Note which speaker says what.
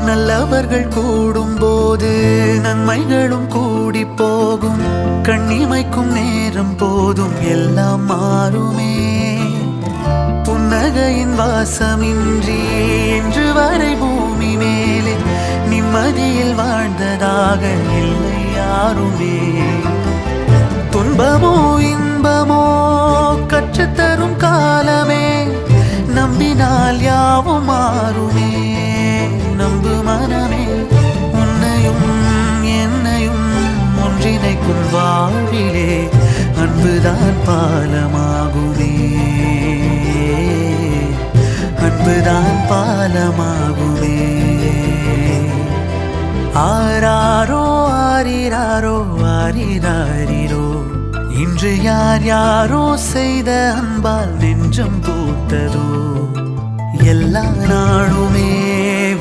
Speaker 1: நல்லவர்கள் கூடும்போது நன்மைகளும் கூடி போகும். கண்ணிமைக்கும் நேரம் போதும் எல்லாம் மாறுமே. புன்னகையின் வாசமின்றி இன்று வரை பூமி மேலே நிம்மதியில் வாழ்ந்ததாக இல்லை யாருமே. துன்பமோ இன்பமோ கற்றுத்தரும் காலமே, நம்பினால் யாவும் மாறுமே. நம்பு மனமே, உன்னையும் என்னையும் ஒன்றிணைக்கும் வாழ்விலே அன்புதான் பாலமாகுமே. அன்புதான் பாலமாகுமே. ஆராரோ ஆரிராரோ ஆரிராரிரோ, இன்று யார் யாரோ செய்த அன்பால் நெஞ்சம் பூத்ததோ. எல்லா நாளுமே